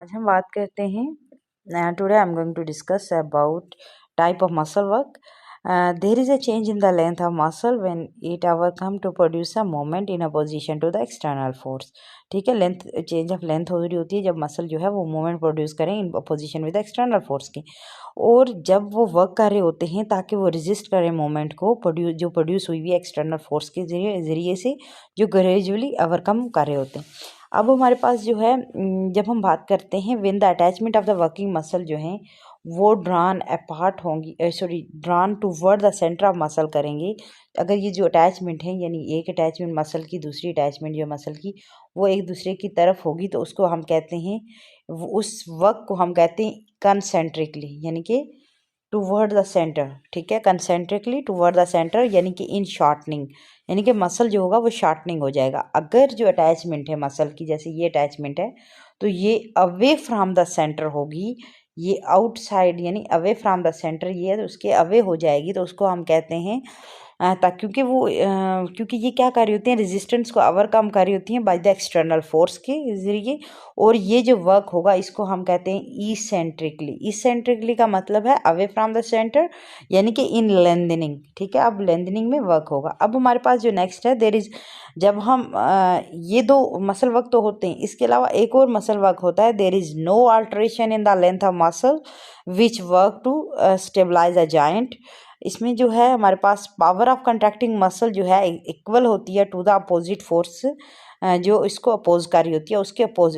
आज हम बात करते हैं today I am going to discuss about type of muscle work. There is a change in the length of muscle when it overcome to produce a moment in opposition to the external force. ठीक है, length change of length हो रही होती है जब muscle जो है वो मूवमेंट प्रोड्यूस करें in opposition with external force के, और जब वो वर्क कर रहे होते हैं ताकि वो रेजिस्ट करें मूवमेंट को प्रोड्यूस हुई हुई एक्सटर्नल फोर्स के जरिए से जो ग्रेजुअली ओवरकम कर रहे होते हैं. अब हमारे पास जो है जब हम बात करते हैं when the attachment of the working muscle जो है वो ड्रान अपार्ट होंगी, drawn toward the centre of muscle करेंगे. अगर ये जो अटैचमेंट है यानी एक अटैचमेंट मसल की दूसरी अटैचमेंट जो मसल की वो एक दूसरे की तरफ होगी तो उसको हम कहते हैं, उस वर्क को हम कहते हैं कंसेंट्रिकली यानी कि टूवर्ड द सेंटर. ठीक है, कंसेंट्रिकली टूवर्ड द सेंटर यानी कि इन शॉर्टनिंग, यानी कि मसल जो होगा वो शॉर्टनिंग हो जाएगा. अगर जो अटैचमेंट है मसल की, जैसे ये अटैचमेंट है तो ये अवे फ्रॉम द सेंटर होगी, ये आउटसाइड यानी अवे फ्रॉम द सेंटर, ये तो उसके अवे हो जाएगी तो उसको हम कहते हैं क्योंकि ये क्या कर रही होती हैं, रेजिस्टेंस को ओवरकम कर रही होती हैं बाय द एक्सटर्नल फोर्स के जरिए. और ये जो वर्क होगा इसको हम कहते हैं इसेंट्रिकली. इसेंट्रिकली का मतलब है अवे फ्रॉम द सेंटर यानी कि इन लेंथनिंग. ठीक है, अब लेंथनिंग में वर्क होगा. अब हमारे पास जो नेक्स्ट है देयर इज, जब हम ये दो मसल वर्क तो होते हैं, इसके अलावा एक और मसल वर्क होता है. There is no alteration in the length of muscle which work to stabilize a joint. इसमें जो है हमारे पास पावर ऑफ कंट्रैक्टिंग मसल जो है इक्वल होती है टू द अपोजिट फोर्स, जो इसको अपोज कर रही होती है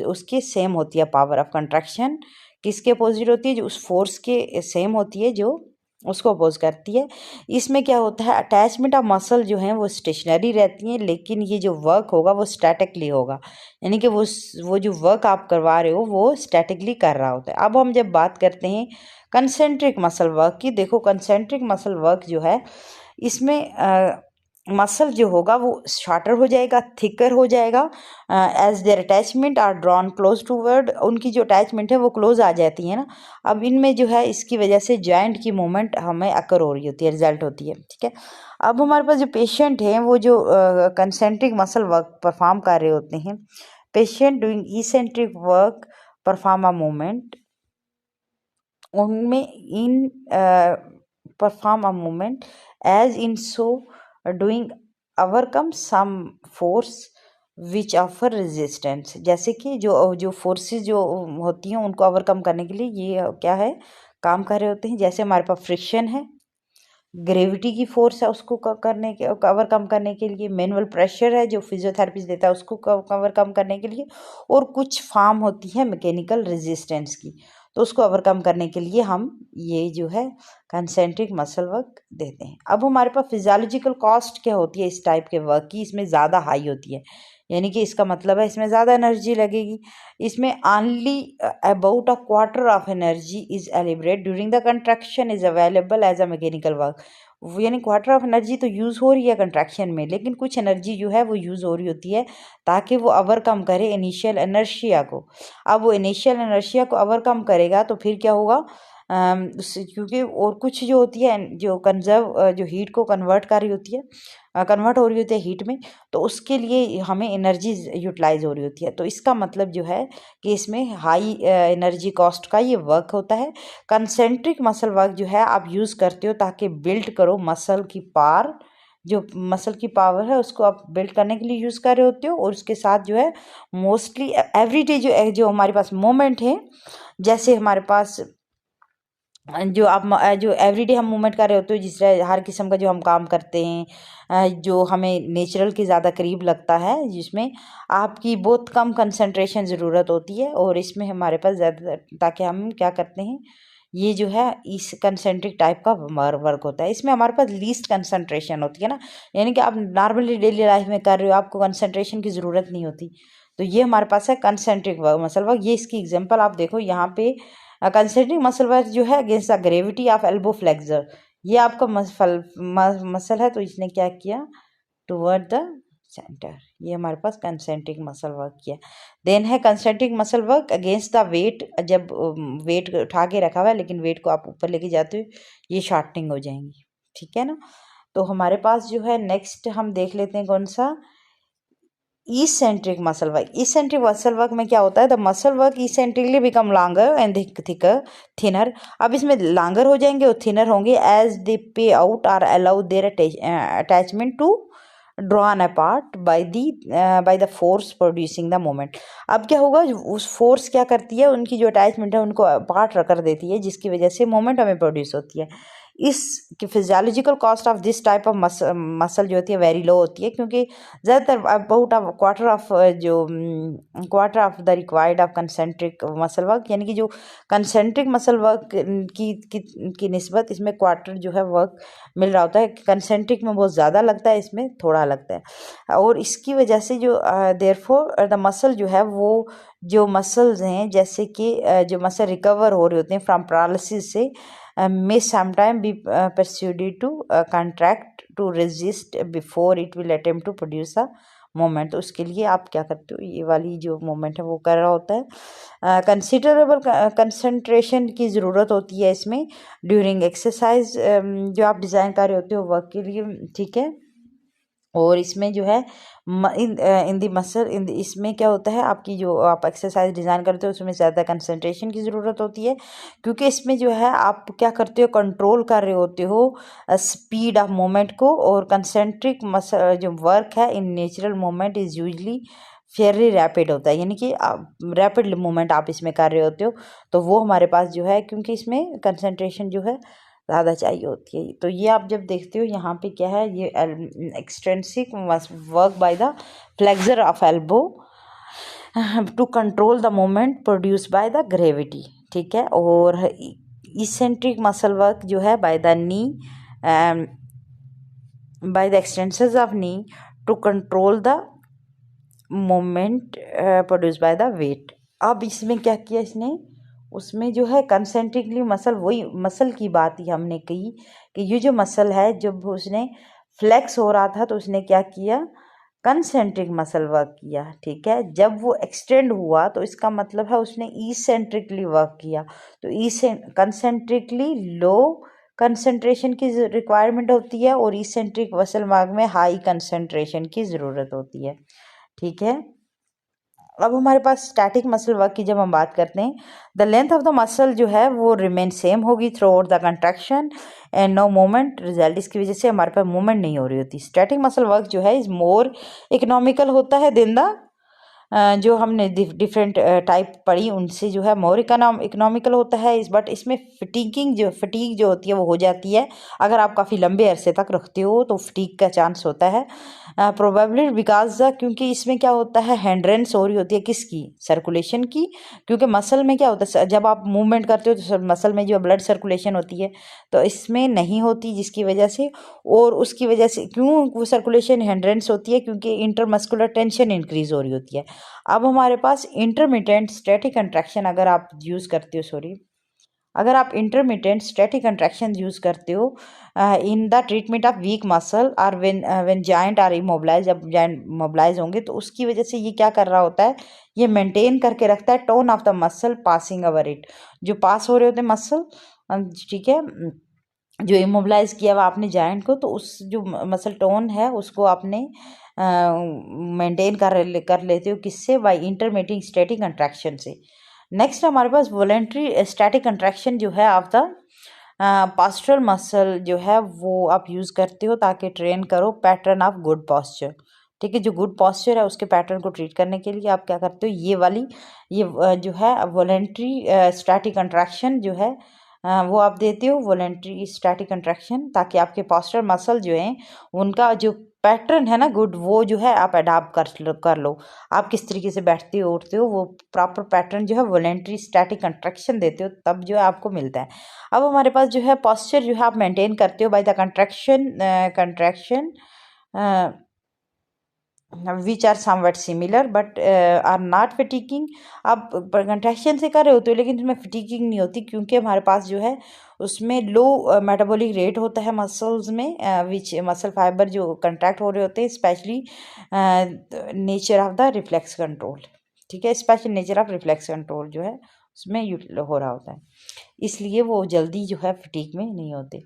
उसके सेम होती है. पावर ऑफ कंट्रैक्शन किसके अपोजिट होती है, जो उस फोर्स के सेम होती है जो उसको अपोज करती है. इसमें क्या होता है, अटैचमेंट ऑफ मसल जो है वो स्टेशनरी रहती हैं, लेकिन ये जो वर्क होगा वो स्टैटिकली होगा, यानी कि वो जो वर्क आप करवा रहे हो वो स्टैटिकली कर रहा होता है. अब हम जब बात करते हैं कंसेंट्रिक मसल वर्क की, देखो कंसेंट्रिक मसल वर्क जो है इसमें मसल जो होगा वो शॉर्टर हो जाएगा, थिकर हो जाएगा. As their attachment are drawn close toward, उनकी जो अटैचमेंट है वो क्लोज आ जाती है ना. अब इनमें जो है इसकी वजह से जॉइंट की मूवमेंट हमें अकर हो रही होती है, रिजल्ट होती है. ठीक है, अब हमारे पास जो पेशेंट हैं वो जो कंसेंट्रिक मसल वर्क परफॉर्म कर रहे होते हैं, patient doing eccentric work perform a movement, उनमें in perform a movement as in so doing overcome some force which offer resistance. जैसे कि जो फोर्सेस जो होती हैं उनको ओवरकम करने के लिए ये क्या है, काम कर रहे होते हैं. जैसे हमारे पास फ्रिक्शन है, ग्रेविटी की फोर्स है उसको करने के कवर कम करने के लिए, मैनुअल प्रेशर है जो फिजियोथेरेपिस्ट देता है उसको कवर कम करने के लिए, और कुछ फॉर्म होती है मैकेनिकल रेजिस्टेंस की, तो उसको ओवरकम करने के लिए हम ये जो है कंसेंट्रिक मसल वर्क देते हैं. अब हमारे पास फिजियोलॉजिकल कॉस्ट क्या होती है इस टाइप के वर्क की, इसमें ज़्यादा हाई होती है, यानी कि इसका मतलब है इसमें ज़्यादा एनर्जी लगेगी. इसमें only about a quarter of energy is liberate during the contraction is available as a mechanical work. यानी क्वार्टर ऑफ एनर्जी तो यूज़ हो रही है कंट्रैक्शन में, लेकिन कुछ एनर्जी जो है वो यूज़ हो रही होती है ताकि वो ओवरकम करे इनिशियल एनर्शिया को. अब वो इनिशियल एनर्शिया को ओवरकम करेगा तो फिर क्या होगा, क्योंकि और कुछ जो होती है जो कंजर्व जो हीट को कन्वर्ट कर रही होती है, कन्वर्ट हो रही होती है हीट में, तो उसके लिए हमें एनर्जी यूटिलाइज हो रही होती है. तो इसका मतलब जो है कि इसमें हाई एनर्जी कॉस्ट का ये वर्क होता है. कंसेंट्रिक मसल वर्क जो है आप यूज़ करते हो ताकि बिल्ड करो मसल की पावर, जो मसल की पावर है उसको आप बिल्ड करने के लिए यूज़ कर रहे होते हो. और उसके साथ जो है मोस्टली एवरीडे जो हमारे पास मोमेंट है, जैसे हमारे पास जो एवरीडे हम मूवमेंट कर रहे होते हो, जिस हर किस्म का जो हम काम करते हैं जो हमें नेचुरल के ज़्यादा करीब लगता है, जिसमें आपकी बहुत कम कंसंट्रेशन ज़रूरत होती है, और इसमें हमारे पास ज़्यादा, ताकि हम क्या करते हैं ये जो है इस कंसेंट्रिक टाइप का वर्क होता है. इसमें हमारे पास लीस्ट कंसंट्रेशन होती है ना, यानी कि आप नॉर्मली डेली लाइफ में कर रहे हो, आपको कंसंट्रेशन की ज़रूरत नहीं होती. तो ये हमारे पास है कंसेंट्रिक मसल वर्क. ये इसकी एग्जांपल आप देखो यहाँ पे, कंसेंट्रिक मसल वर्क जो है against the gravity of elbow flexor. ये आपका मसल है तो इसने क्या किया, टुवर्ड द सेंटर. ये हमारे पास कंसेंट्रिक मसल वर्क किया. देन है concentric muscle work against the weight. जब वेट उठा के रखा हुआ है लेकिन वेट को आप ऊपर लेके जाते हो, ये शॉर्टनिंग हो जाएंगी. ठीक है ना. तो हमारे पास जो है नेक्स्ट हम देख लेते हैं कौन सा, eccentric muscle work. Eccentric muscle work में क्या होता है, the muscle work eccentrically become longer and thicker, thinner. अब इसमें longer हो जाएंगे और thinner होंगे as they pay out or allow their attachment to drawn apart by the force producing the moment. अब क्या होगा, उस फोर्स क्या करती है, उनकी जो अटैचमेंट है उनको अपार्ट कर देती है, जिसकी वजह से मोमेंट हमें प्रोड्यूस होती है. इस physiological cost of this type of muscle जो होती है वेरी लो होती है, क्योंकि ज़्यादातर about quarter of the required of concentric muscle work, यानी कि जो कंसेंट्रिक मसल वर्क की निस्बत इसमें क्वार्टर जो है वर्क मिल रहा होता है. कंसेंट्रिक में बहुत ज़्यादा लगता है, इसमें थोड़ा लगता है. और इसकी वजह से जो देयरफॉर द मसल जो है वो जो मसल्स हैं, जैसे कि जो मसल रिकवर हो रहे होते हैं फ्रॉम पैरालिसिस से, may sometime be persuaded to contract to resist before it will attempt to produce a moment. तो उसके लिए आप क्या करते हो, ये वाली जो मोमेंट है वो कर रहा होता है. कंसिडरेबल कंसंट्रेशन की ज़रूरत होती है इसमें ड्यूरिंग एक्सरसाइज जो आप डिज़ाइन कर रहे होते हो वर्क के लिए, ठीक है. और इसमें जो है इन दी मसल इसमें क्या होता है, आपकी जो आप एक्सरसाइज डिज़ाइन करते हो उसमें ज़्यादा कंसंट्रेशन की ज़रूरत होती है, क्योंकि इसमें जो है आप क्या करते हो, कंट्रोल कर रहे होते हो स्पीड ऑफ मोमेंट को. और कंसेंट्रिक मसल जो वर्क है in natural moment is usually Fairlie rapid होता है, यानी कि रैपिड मूवमेंट आप इसमें कर रहे होते हो, तो वो हमारे पास जो है, क्योंकि इसमें कंसंट्रेशन जो है ज़्यादा चाहिए होती है. तो ये आप जब देखते हो यहाँ पे क्या है, ये extrinsic work by the flexor of elbow to control the moment produce by the gravity, ठीक है. और इसेंट्रिक मसल वर्क जो है by the knee, by the extensions of knee to control the moment produce by the weight. अब इसमें क्या किया इसने, उसमें जो है कंसेंट्रिकली मसल, वही मसल की बात ही हमने कही कि ये जो मसल है जब उसने फ्लेक्स हो रहा था तो उसने क्या किया, कंसेंट्रिक मसल वर्क किया, ठीक है. जब वो एक्सटेंड हुआ तो इसका मतलब है उसने ईसेंट्रिकली वर्क किया. तो कंसेंट्रिकली लो कंसंट्रेशन की रिक्वायरमेंट होती है और ईसेंट्रिक मसल वर्क में हाई कंसंट्रेशन की ज़रूरत होती है, ठीक है. अब हमारे पास स्टैटिक मसल वर्क की जब हम बात करते हैं, the length of the muscle जो है वो रिमेन सेम होगी throughout the contraction and no movement result. इसकी वजह से हमारे पास मूवमेंट नहीं हो रही होती. स्टैटिक मसल वर्क जो है इज मोर इकोनॉमिकल होता है देन द जो हमने डिफरेंट टाइप पढ़ी उनसे जो है मोर इकोनॉमिकल होता है. बट इसमें फटीग जो होती है वो हो जाती है अगर आप काफ़ी लंबे अरसे तक रखते हो, तो फटीग का चांस होता है प्रोबेबली बिकॉज क्योंकि इसमें क्या होता है, हैंड्रेंस हो रही होती है किसकी, सर्कुलेशन की. क्योंकि मसल में क्या होता है, जब आप मूवमेंट करते हो तो मसल में जो ब्लड सर्कुलेशन होती है तो इसमें नहीं होती, जिसकी वजह से, और उसकी वजह से क्यों वो सर्कुलेशन हैंड्रेंस होती है, क्योंकि इंटरमस्कुलर टेंशन इंक्रीज हो रही होती है. अब हमारे पास इंटरमिटेंट स्टैटिक कंट्रैक्शन अगर आप यूज़ करते हो, अगर आप इंटरमिटेंट स्टैटिक कंट्रैक्शन यूज़ करते हो in the treatment of weak muscle और व्हेन जॉइंट आर इमोबलाइज, जब जॉइंट मोबलाइज होंगे तो उसकी वजह से ये क्या कर रहा होता है, ये मेंटेन करके रखता है tone of the muscle passing over it, जो पास हो रहे होते हैं मसल, ठीक है, जो इमोबलाइज किया हुआ आपने जॉइंट को, तो उस जो मसल टोन है उसको आपने मेंटेन कर लेते हो किससे, बाय इंटरमिटिंग स्टैटिक कंट्रैक्शन से. नेक्स्ट हमारे पास वॉलेंट्री स्टैटिक कंट्रैक्शन जो है ऑफ द पास्चरल मसल जो है वो आप यूज़ करते हो ताकि ट्रेन करो पैटर्न ऑफ गुड पॉस्चर, ठीक है. जो गुड पॉस्चर है उसके पैटर्न को ट्रीट करने के लिए आप क्या करते हो, ये जो है वॉलेंट्री स्टैटिक कंट्रैक्शन जो है वो आप देते हो, वॉलेंट्री स्टैटिक कंट्रैक्शन, ताकि आपके पॉस्चरल मसल जो हैं उनका जो पैटर्न है ना गुड, वो जो है आप अडाप्ट कर लो. आप किस तरीके से बैठते हो उठते हो वो प्रॉपर पैटर्न जो है वॉलेंट्री स्टैटिक कंट्रैक्शन देते हो, तब जो है आपको मिलता है. अब हमारे पास जो है पॉस्चर जो है आप मेंटेन करते हो by the contraction which are somewhat similar but are not fatiguing. आप कंट्रैक्शन से कर रहे होते हो लेकिन उसमें फटीकिंग नहीं होती, क्योंकि हमारे पास जो है उसमें लो मेटाबॉलिक रेट होता है मसल्स में, विच मसल फाइबर जो कंट्रैक्ट हो रहे होते हैं, specially nature of the reflex control, ठीक है. Special nature of reflex control जो है उसमें हो रहा होता है, इसलिए वो जल्दी जो है फटीक में नहीं होते.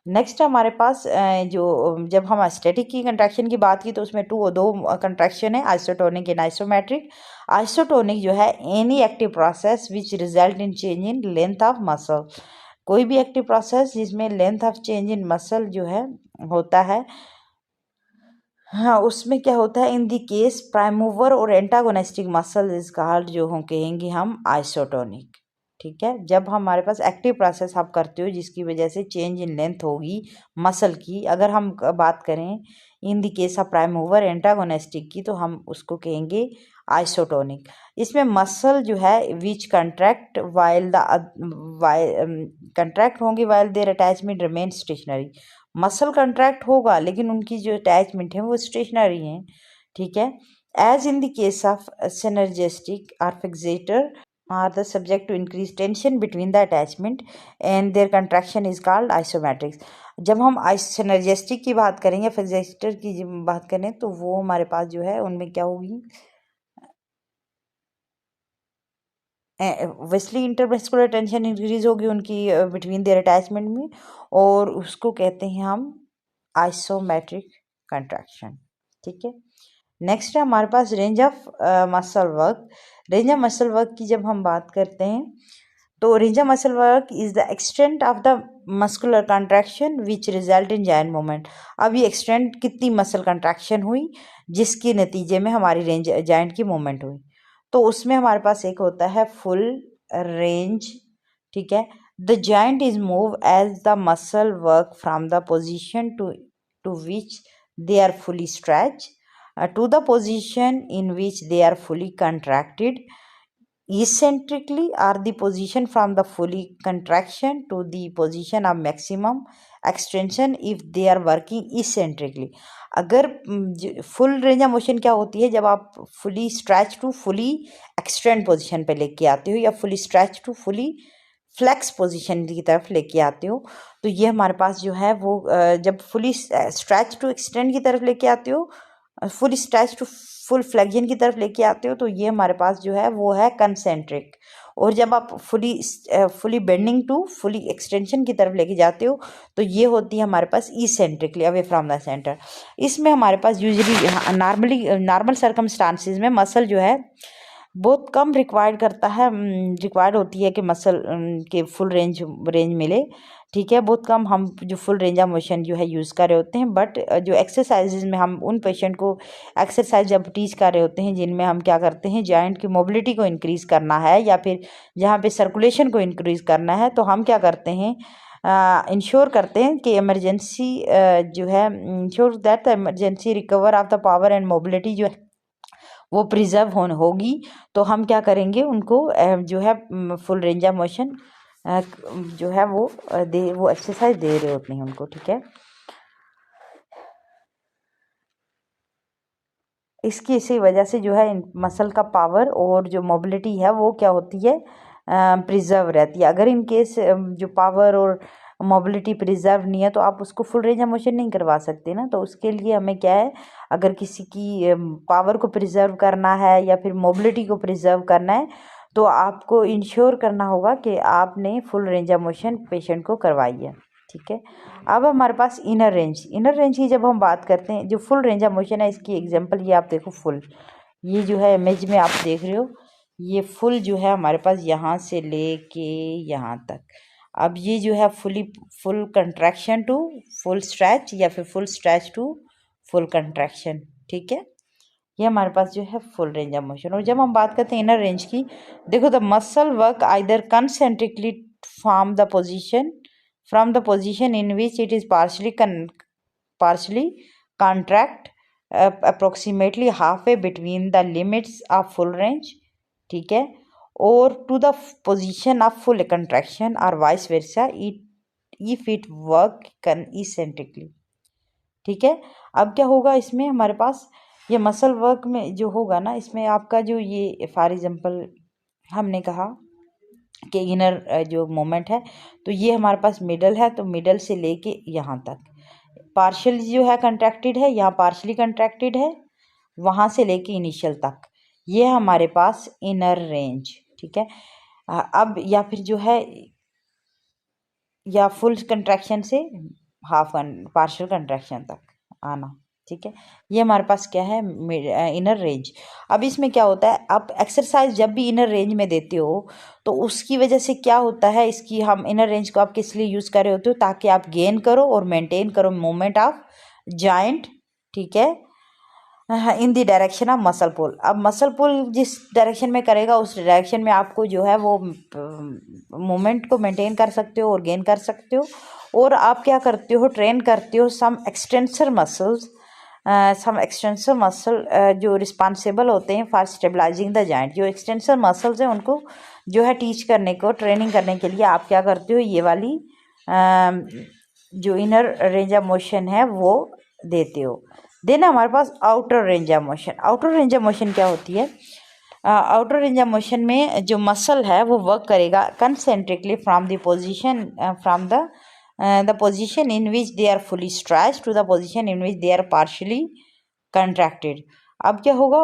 नेक्स्ट हमारे पास जो जब हम स्टैटिक की कंट्रैक्शन की बात की तो उसमें दो कंट्रैक्शन है, आइसोटोनिक एंड आइसोमेट्रिक। आइसोटोनिक जो है any active process which result in change in length of muscle, कोई भी एक्टिव प्रोसेस जिसमें length of change in muscle जो है होता है, हाँ उसमें क्या होता है, इन दी केस प्राइम मूवर और एंटागोनिस्टिक मसल इज कॉल्ड, जो हम कहेंगे हम आइसोटोनिक। ठीक है, जब हमारे पास एक्टिव प्रोसेस आप करते हो जिसकी वजह से चेंज इन लेंथ होगी मसल की, अगर हम बात करें in the case of prime mover antagonistic की, तो हम उसको कहेंगे आइसोटोनिक। इसमें मसल जो है which contract while the contract होंगे while their attachment remain stationary, muscle contract होगा लेकिन उनकी जो अटैचमेंट है वो स्टेशनरी हैं। ठीक है, as in the case of synergistic और fixator are the subject to increase tension between the attachment and their contraction is called isometrics। जब हम सिनर्जिस्टिक की बात करेंगे, फिक्सेटर की बात करें, तो वो हमारे पास जो है उनमें क्या होगी, वेस्ली इंटरमस्कुलर टेंशन इंक्रीज होगी उनकी बिटवीन देयर अटैचमेंट में, और उसको कहते हैं हम आइसोमेट्रिक कंट्रैक्शन। ठीक है, नेक्स्ट है हमारे पास range of muscle work. Range of muscle work की जब हम बात करते हैं तो range of muscle work is the extent of the muscular contraction which result in joint movement. अब ये एक्सटेंट कितनी मसल कंट्रैक्शन हुई जिसके नतीजे में हमारी रेंज जॉइंट की मूवमेंट हुई, तो उसमें हमारे पास एक होता है फुल रेंज। ठीक है, the joint is move as the muscle work from the position to which they are fully stretched to the position in which they are fully contracted eccentrically, or the position from the fully contraction to the position of maximum extension if they are working eccentrically। अगर full range of motion क्या होती है, जब आप fully stretch to fully extend position पे लेके आते हो या fully stretch to fully flex position की तरफ लेके आते हो, तो ये हमारे पास जो है वो जब फुली स्ट्रेच टू एक्सटेंड की तरफ लेके आते हो, full stretch to full flexion की तरफ लेके आते हो, तो ये हमारे पास जो है वो है कंसेंट्रिक। और जब आप fully bending to fully extension की तरफ लेके जाते हो, तो ये होती है हमारे पास eccentrically away from the centre. इसमें हमारे पास यूजली नॉर्मल सर्कमस्टांसिस में मसल जो है बहुत कम रिक्वायर्ड करता है, रिक्वायर्ड होती है कि मसल के फुल रेंज मिले। ठीक है, बहुत कम हम जो फुल रेंज ऑफ मोशन जो है यूज़ कर रहे होते हैं, बट जो एक्सरसाइजेज में हम उन पेशेंट को एक्सरसाइज जब टीच कर रहे होते हैं जिनमें हम क्या करते हैं, जॉइंट की मोबिलिटी को इंक्रीज़ करना है या फिर जहाँ पे सर्कुलेशन को इंक्रीज़ करना है, तो हम क्या करते हैं, इंश्योर करते हैं कि इमरजेंसी जो है ensure that the emergency recover of the power and mobility जो है वो प्रिजर्व होगी। तो हम क्या करेंगे, उनको जो है फुल रेंज ऑफ मोशन जो है वो एक्सरसाइज दे रहे होते हैं उनको। ठीक है, इसकी इसी वजह से जो है मसल का पावर और जो मोबिलिटी है वो क्या होती है, प्रिजर्व रहती है। अगर इन केस जो पावर और मोबिलिटी प्रिजर्व नहीं है तो आप उसको फुल रेंज ऑफ मोशन नहीं करवा सकते ना। तो उसके लिए हमें क्या है, अगर किसी की पावर को प्रिजर्व करना है या फिर मोबिलिटी को प्रिजर्व करना है, तो आपको इंश्योर करना होगा कि आपने full range of motion patient को करवाई है। ठीक है, अब हमारे पास इनर रेंज की जब हम बात करते हैं, जो फुल रेंज ऑफ मोशन है, इसकी एग्जांपल ये आप देखो फुल, ये जो है इमेज में आप देख रहे हो, ये फुल जो है हमारे पास यहाँ से लेके यहाँ तक। अब ये जो है full contraction to full stretch या फिर full stretch to full contraction. ठीक है, ये हमारे पास जो है फुल रेंज ऑफ मोशन। और जब हम बात करते हैं इनर रेंज की, देखो the muscle work either concentrically from the position in which it is partially contract approximately halfway between the limits of full range। ठीक है, और to the position of full contraction or vice versa if it work eccentrically। ठीक है, अब क्या होगा इसमें हमारे पास, ये मसल वर्क में जो होगा ना, इसमें आपका जो ये फॉर एग्जांपल हमने कहा कि इनर जो मोमेंट है, तो ये हमारे पास मिडल है, तो मिडल से लेके यहाँ तक पार्शियल जो है कंट्रैक्टेड है, यहाँ पार्शली कंट्रैक्टेड है, वहाँ से लेके इनिशियल तक ये हमारे पास इनर रेंज। ठीक है, अब या फिर जो है या फुल कंट्रैक्शन से हाफ पार्शियल कंट्रैक्शन तक आना। ठीक है, ये हमारे पास क्या है, इनर रेंज। अब इसमें क्या होता है, आप एक्सरसाइज जब भी इनर रेंज में देते हो तो उसकी वजह से क्या होता है, इसकी हम इनर रेंज को आप किस लिए यूज़ कर रहे होते हो, ताकि आप गेन करो और मेंटेन करो मूवमेंट ऑफ जॉइंट। ठीक है, in the direction of muscle pull. अब मसल पुल जिस डायरेक्शन में करेगा उस डायरेक्शन में आपको जो है वो मूवमेंट को मेंटेन कर सकते हो और गेन कर सकते हो। और आप क्या करते हो, ट्रेन करते हो सम एक्सटेंसर मसल्स, जो रिस्पॉन्सिबल होते हैं फॉर स्टेबलाइजिंग द जॉइंट। जो एक्सटेंसर मसल्स हैं उनको जो है टीच करने को, ट्रेनिंग करने के लिए आप क्या करते हो, ये वाली जो इनर रेंज ऑफ मोशन है वो देते हो। देन हमारे पास outer range of motion. Outer range of motion क्या होती है, आउटर रेंज ऑफ मोशन में जो मसल है वो वर्क करेगा concentrically from the position, from the position in which they are fully stretched to the position in which they are partially contracted। अब क्या होगा,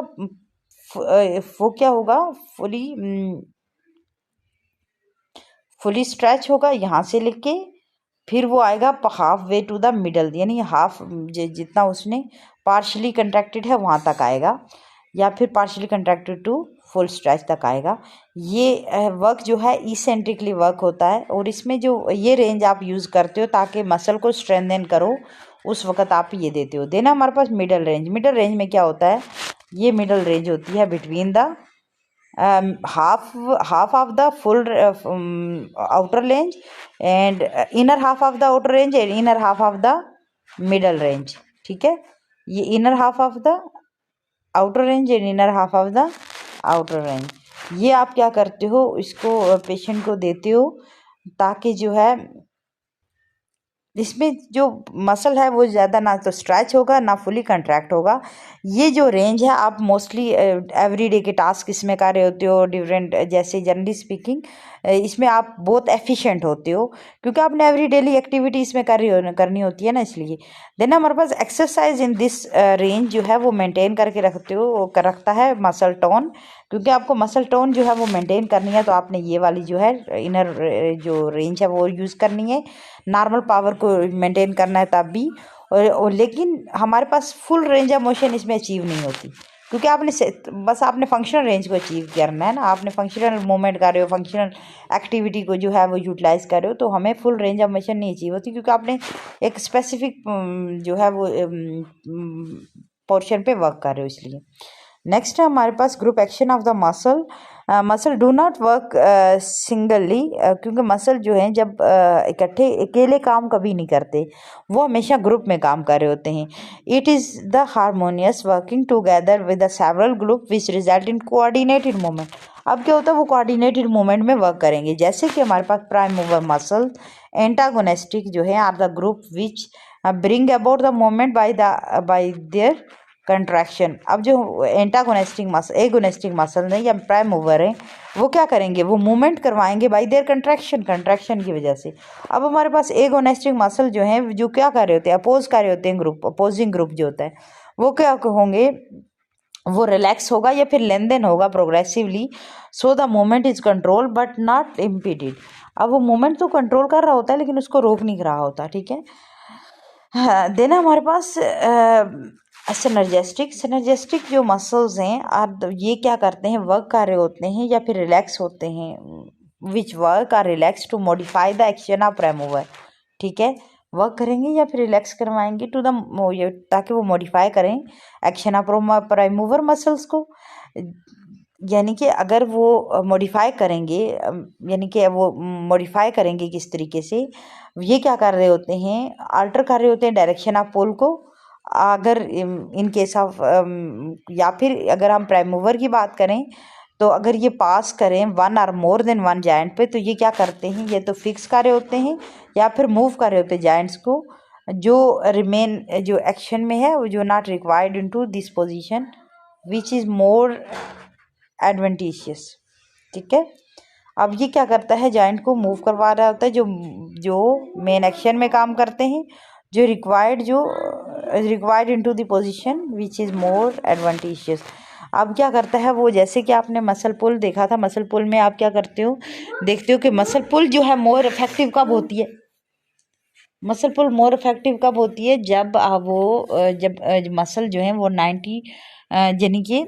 वो क्या होगा, फुली स्ट्रेच होगा यहाँ से लेके, फिर वो आएगा half way to the middle, यानी हाफ जितना उसने पार्शली कंट्रैक्टेड है वहाँ तक आएगा, या फिर partially contracted to full stretch तक आएगा। ये वर्क जो है इसेंट्रिकली वर्क होता है, और इसमें जो ये रेंज आप यूज़ करते हो ताकि मसल को स्ट्रेंथन करो, उस वक्त आप ये देते हो। देना हमारे पास मिडल रेंज। मिडल रेंज में क्या होता है, ये मिडल रेंज होती है between the half of the full outer range and inner half of the outer range and inner half of the middle range। ठीक है, ये inner half of the outer range and inner half of the outer range, ये आप क्या करते हो, इसको patient को देते हो ताकि जो है इसमें जो मसल है वो ज़्यादा ना तो स्ट्रेच होगा ना फुली कंट्रैक्ट होगा। ये जो रेंज है आप मोस्टली एवरीडे के टास्क इसमें कर रहे होते हो, डिफरेंट, जैसे जनरली स्पीकिंग इसमें आप बहुत एफिशिएंट होते हो क्योंकि आपने एवरी डेली एक्टिविटी इसमें करनी होती है ना, इसलिए। देन हमारे पास एक्सरसाइज इन दिस रेंज जो है वो मेंटेन करके रखता है मसल टोन, क्योंकि आपको मसल टोन जो है वो मेंटेन करनी है तो आपने ये वाली जो है इनर जो रेंज है वो यूज़ करनी है। नॉर्मल पावर को मेंटेन करना है तब भी, और लेकिन हमारे पास फुल रेंज ऑफ मोशन इसमें अचीव नहीं होती, क्योंकि बस आपने फंक्शनल रेंज को अचीव करना है ना, आपने फंक्शनल मूवमेंट कर रहे हो, फंक्शनल एक्टिविटी को जो है वो यूटिलाइज कर रहे हो, तो हमें फुल रेंज ऑफ मोशन नहीं अचीव होती क्योंकि आपने एक स्पेसिफिक जो है वो पोर्शन पे वर्क कर रहे हो, इसलिए। नेक्स्ट है हमारे पास group action of the muscle. Muscle do not work singly, क्योंकि मसल जो हैं जब इकट्ठे अकेले काम कभी नहीं करते, वो हमेशा ग्रुप में काम कर रहे होते हैं। It is the harmonious working together with the several group which result in coordinated movement. अब क्या होता है, वो कोऑर्डिनेटेड मूवमेंट में वर्क करेंगे, जैसे कि हमारे पास प्राइम मूवर मसल एंटागोनिस्टिक जो है are the group which bring about the movement by their contraction. अब जो एगोनिस्टिक मसल है या प्राइम मूवर है वो क्या करेंगे, वो मूवमेंट करवाएंगे बाय देयर कंट्रैक्शन की वजह से। अब हमारे पास एगोनिस्टिक मसल जो है जो क्या कर रहे होते हैं, अपोज कर रहे होते हैं, अपोजिंग ग्रुप जो होता है वो क्या होंगे, वो रिलैक्स होगा या फिर लेन होगा progressively, so the movement is control but not impeded. अब वो मूवमेंट तो कंट्रोल कर रहा होता है लेकिन उसको रोक नहीं रहा होता। ठीक है, देन हमारे पास सिनर्जेस्टिक जो मसल्स हैं आप ये क्या करते हैं, वर्क कर रहे होते हैं या फिर रिलैक्स होते हैं, which work are relax to modify the action of prime mover. ठीक है, वर्क करेंगे या फिर रिलैक्स करवाएंगे टू द, ताकि वो मॉडिफाई करें action of prime mover muscles को, यानी कि अगर वो मॉडिफाई करेंगे, यानी कि वो मॉडिफाई करेंगे किस तरीके से, ये क्या कर रहे होते हैं, आल्टर कर रहे होते हैं डायरेक्शन ऑफ पोल को। अगर इन केस ऑफ, या फिर अगर हम प्राइम मूवर की बात करें तो अगर ये पास करें वन और मोर देन वन जॉइंट पे, तो ये क्या करते हैं, ये तो फिक्स कर रहे होते हैं या फिर मूव कर रहे होते हैं जॉइंट्स को, जो रिमेन जो एक्शन में है वो जो not required into this position which is more adventitious. ठीक है, अब ये क्या करता है, जॉइंट को मूव करवा रहा होता है, जो मेन एक्शन में काम करते हैं, जो required into the position which is more advantageous. अब क्या करता है वो, जैसे कि आपने मसल पुल देखा था, मसल पुल में आप क्या करते हो, देखते हो कि मसल पुल जो है मोर इफेक्टिव कब होती है, मसल पुल मोर इफेक्टिव कब होती है? जब जब मसल जो है वो 90 यानी कि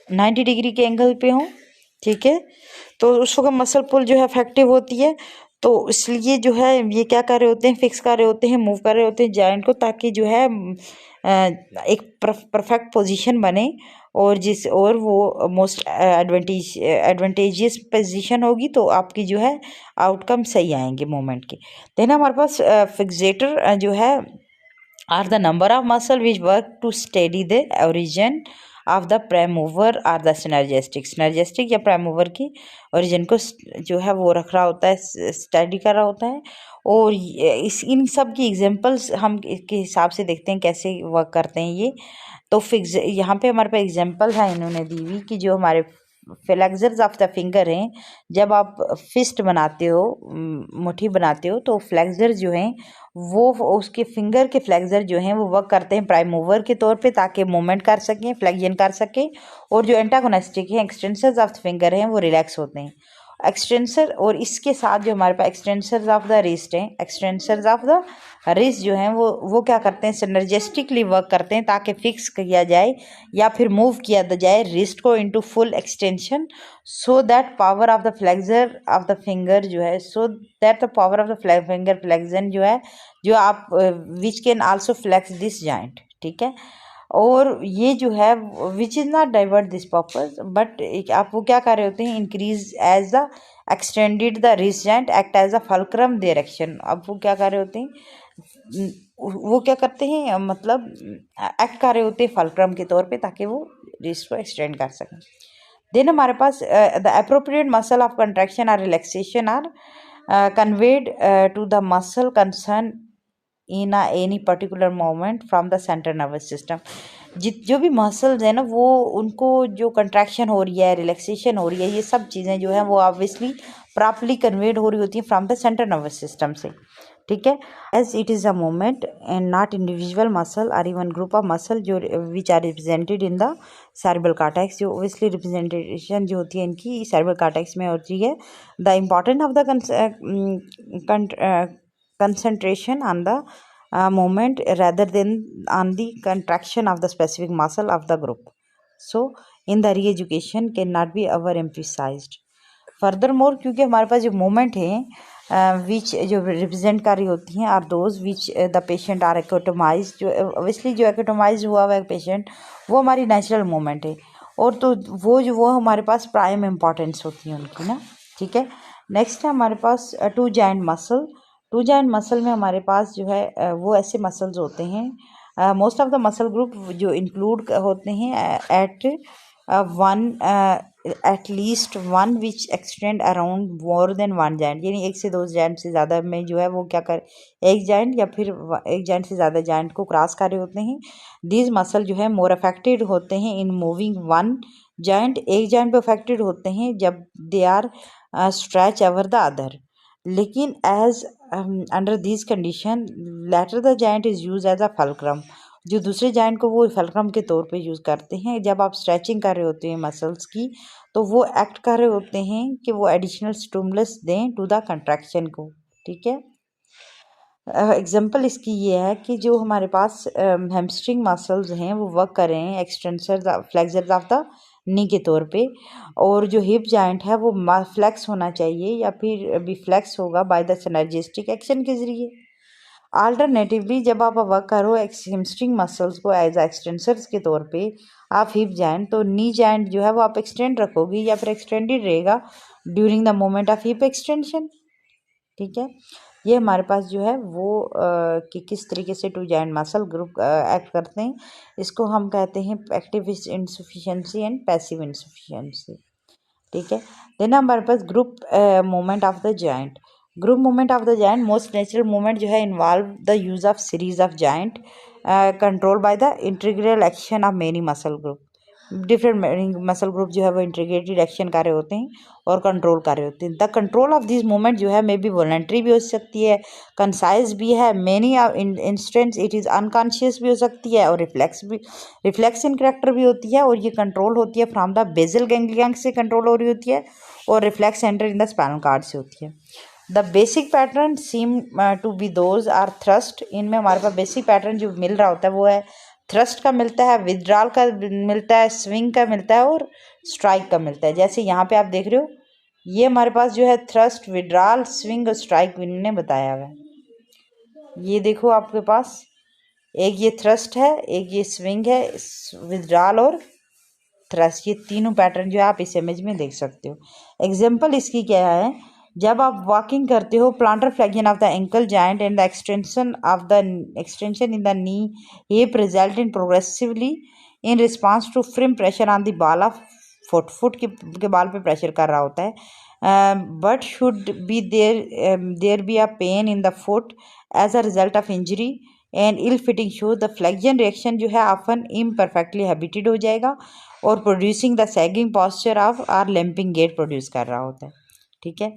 90 डिग्री के एंगल पे हो, ठीक है, तो उस वक्त मसल पुल जो है इफेक्टिव होती है। तो इसलिए जो है ये क्या कर रहे होते हैं, फिक्स कर रहे होते हैं, मूव कर रहे होते हैं जॉइंट को, ताकि जो है एक परफेक्ट पोजीशन बने, और वो मोस्ट एडवांटेजियस पोजीशन होगी, तो आपकी जो है आउटकम सही आएंगे मूवमेंट के। देन हमारे पास फिक्सेटर जो है are the number of muscle which work to steady the origin of the prime mover or the synergistic या prime mover की origin को जो है वो रख रहा होता है, स्टडी कर रहा होता है। और इन सब की एग्जांपल्स हम के हिसाब से देखते हैं कैसे वर्क करते हैं ये। तो फिक्स यहाँ पे हमारे पास एग्जांपल है इन्होंने दी हुई कि जो हमारे फ्लेक्सर्स ऑफ द फिंगर हैं, जब आप फिस्ट बनाते हो, मुट्ठी बनाते हो, तो फ्लेक्सर जो हैं वो उसके फिंगर के फ्लेक्सर जो हैं वो वर्क करते हैं प्राइम मूवर के तौर पे, ताकि मूवमेंट कर सकें, फ्लेक्शन कर सकें। और जो एंटागोनिस्टिक है, एक्सटेंसर्स ऑफ द फिंगर हैं, वो रिलैक्स होते हैं एक्सटेंसर। और इसके साथ जो हमारे पास एक्सटेंसर्स ऑफ द रिस्ट हैं, एक्सटेंसर्स ऑफ द रिस्ट जो हैं वो क्या करते हैं, सिनर्जिस्टिकली वर्क करते हैं, ताकि फिक्स किया जाए या फिर मूव किया जाए रिस्ट को into full extension, so that power of the flexor of the finger जो है, so that the power of the finger flexion जो है, जो आप which can also flex this joint, ठीक है। और ये जो है which is not divert this purpose, but आप वो क्या कर रहे होते हैं, increase as the extended the wrist joint act as a fulcrum direction. अब वो क्या कर रहे होते हैं, वो क्या करते हैं, मतलब एक्ट कर रहे होते हैं फल्क्रम के तौर पे, ताकि वो रिस्ट को एक्सटेंड कर सकें। देन हमारे पास the appropriate muscle of contraction और relaxation are conveyed to the muscle concern in any particular moment from the central nervous system. जो भी मसल्स है ना, वो उनको जो कंट्रैक्शन हो रही है, रिलैक्सेशन हो रही है, ये सब चीज़ें जो है वो ऑब्वियसली प्रॉपरली कन्वेड हो रही होती हैं from the central nervous system से, ठीक है। As it is a moment and not individual muscle और इवन ग्रुप ऑफ मसल जो which are represented in the cerebral cortex, जो ओबियसली रिप्रेजेंटेशन जो होती है इनकी सेरेब्रल कॉर्टेक्स में होती है। The important of the concentration on the movement rather than on the contraction of the specific muscle of the group. So in the re-education cannot be overemphasized. Furthermore क्योंकि हमारे पास जो मोमेंट है विच जो represent कर रही होती हैं are those which the patient are एक्टोमाइज, जो ऑब्वियसली जो एक्टोमाइज हुआ हुआ है पेशेंट, वो हमारी नेचुरल मोमेंट है, और तो वो हमारे पास प्राइम इम्पॉर्टेंस होती है उनकी ना, ठीक है। नेक्स्ट है हमारे पास two joint muscle. Two joint muscle में हमारे पास जो है वो ऐसे मसल्स होते हैं, most of the muscle group जो इंक्लूड होते हैं at least one which extend around more than one joint, यानी एक से दो जॉइंट से ज़्यादा में जो है वो क्या कर, एक जॉइंट या फिर एक जॉइंट से ज़्यादा जॉइंट को क्रॉस कर रहे होते हैं। दीज मसल जो है मोर अफेक्टेड होते हैं इन मूविंग वन जॉइंट, एक जॉइंट पे अफेक्टेड होते हैं जब they are stretch over the other. लेकिन as under this condition later the joint is use as a fulcrum, जो दूसरे जॉइंट को वो फल्क्रम के तौर पे यूज़ करते हैं। जब आप स्ट्रेचिंग कर रहे होते हैं मसल्स की, तो वो एक्ट कर रहे होते हैं कि वो एडिशनल स्टिमुलस दें टू द कंट्रैक्शन को, ठीक है। एग्जांपल इसकी ये है कि जो हमारे पास हैमस्ट्रिंग मसल्स हैं वो वर्क कर रहे हैं extensors flexors of the knee के तौर पे, और जो हिप जॉइंट है वो फ्लेक्स होना चाहिए या फिर भी फ्लेक्स होगा बाय द सिनर्जिस्टिक एक्शन के ज़रिए। अल्टरनेटिवली जब आप वर्क करो हैमस्ट्रिंग मसल्स को एज एक्सटेंसर्स के तौर पे आप हिप जॉइंट, तो नी जॉइंट जो है वो आप एक्सटेंड रखोगी या फिर एक्सटेंडेड रहेगा during the moment of hip extension, ठीक है। ये हमारे पास जो है वो कि किस तरीके से two joint muscle group act करते हैं, इसको हम कहते हैं active insufficiency and passive insufficiency, ठीक है। देन हमारे पास group movement of the joint. Group movement of the joint most natural movement जो है involve the use of series of joint control by the integral action of many muscle group. Different muscle group जो है वो integrated action कर रहे होते हैं और कंट्रोल कर रहे होते हैं। The control of this movement जो है मे बी वॉलंटरी भी हो सकती है, कंसाइज भी है, many instance it is unconscious भी हो सकती है, और रिफ्लेक्स इन करेक्टर भी होती है, और ये कंट्रोल होती है फ्रॉम द बेसल गैंग्लियन से कंट्रोल हो रही होती है, और reflex centre in the spinal cord से होती है। The basic pattern seem to be those are thrust, इनमें हमारे पास बेसिक पैटर्न जो मिल रहा होता है वो है थ्रस्ट का मिलता है, विदड्रॉल का मिलता है, स्विंग का मिलता है और स्ट्राइक का मिलता है। जैसे यहाँ पे आप देख रहे हो ये हमारे पास जो है थ्रस्ट, विदड्रॉल, स्विंग और स्ट्राइक इन्होंने बताया हुआ है। ये देखो आपके पास एक ये थ्रस्ट है, एक ये स्विंग है, विदड्रॉल और थ्रस्ट, ये तीनों पैटर्न जो है आप इस इमेज में देख सकते हो। एग्जाम्पल इसकी क्या है, जब आप वॉकिंग करते हो plantar flexion of the ankle joint and the extension in the knee hip result in progressively in response to firm pressure on the ball of foot, foot के बाल पे प्रेशर कर रहा होता है, but should be there be a pain in the foot as a result of injury and ill fitting shoes, the flexion reaction जो है often imperfectly habited हो जाएगा और producing the sagging posture of or limping gait produce कर रहा होता है। ठीक है,